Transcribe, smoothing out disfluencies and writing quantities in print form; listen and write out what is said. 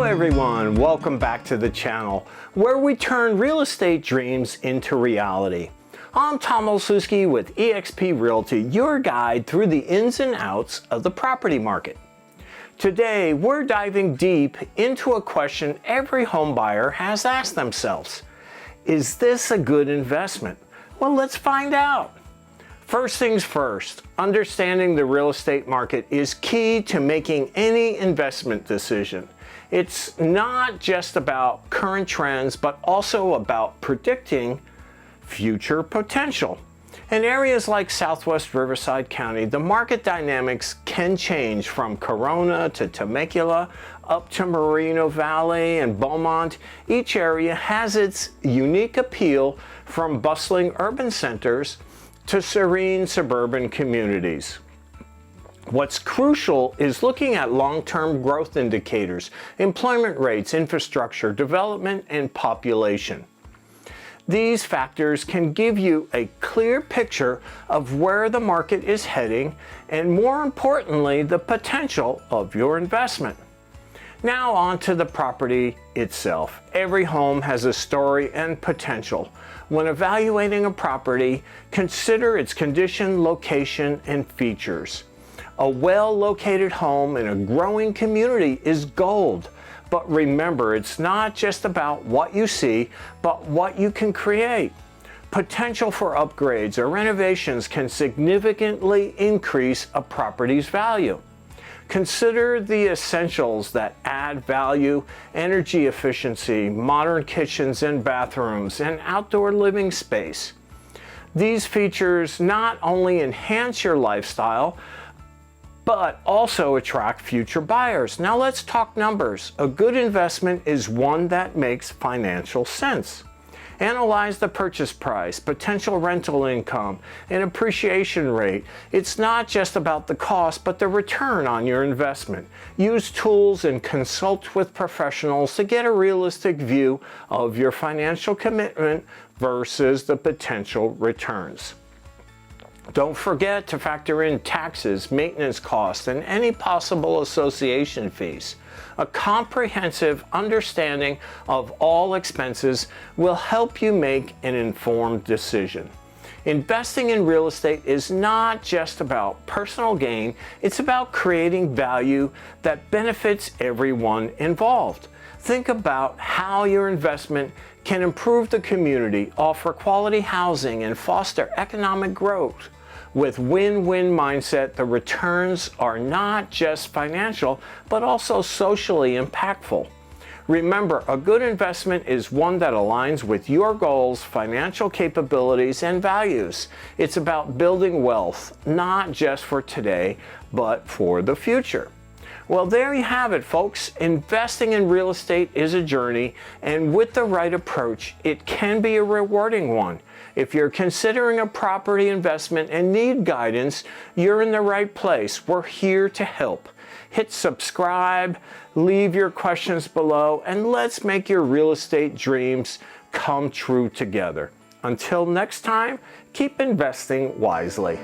everyone, welcome back to the channel where we turn real estate dreams into reality. I'm Tom Olsewski with eXp Realty, your guide through the ins and outs of the property market. Today we're diving deep into a question every home buyer has asked themselves. Is this a good investment? Well, let's find out. First things first, understanding the real estate market is key to making any investment decision. It's not just about current trends, but also about predicting future potential. In areas like Southwest Riverside County, the market dynamics can change from Corona to Temecula, up to Moreno Valley and Beaumont. Each area has its unique appeal, from bustling urban centers to serene suburban communities. What's crucial is looking at long-term growth indicators, employment rates, infrastructure, development, and population. These factors can give you a clear picture of where the market is heading and, more importantly, the potential of your investment. Now on to the property itself. Every home has a story and potential. When evaluating a property, consider its condition, location, and features. A well-located home in a growing community is gold. But remember, it's not just about what you see, but what you can create. Potential for upgrades or renovations can significantly increase a property's value. Consider the essentials that add value: energy efficiency, modern kitchens and bathrooms, and outdoor living space. These features not only enhance your lifestyle, but also attract future buyers. Now let's talk numbers. A good investment is one that makes financial sense. Analyze the purchase price, potential rental income, and appreciation rate. It's not just about the cost, but the return on your investment. Use tools and consult with professionals to get a realistic view of your financial commitment versus the potential returns. Don't forget to factor in taxes, maintenance costs, and any possible association fees. A comprehensive understanding of all expenses will help you make an informed decision. Investing in real estate is not just about personal gain, it's about creating value that benefits everyone involved. Think about how your investment can improve the community, offer quality housing, and foster economic growth. With win-win mindset, the returns are not just financial, but also socially impactful. Remember, a good investment is one that aligns with your goals, financial capabilities, and values. It's about building wealth, not just for today, but for the future. Well, there you have it, folks. Investing in real estate is a journey, and with the right approach, it can be a rewarding one. If you're considering a property investment and need guidance, you're in the right place. We're here to help. Hit subscribe, leave your questions below, and let's make your real estate dreams come true together. Until next time, keep investing wisely.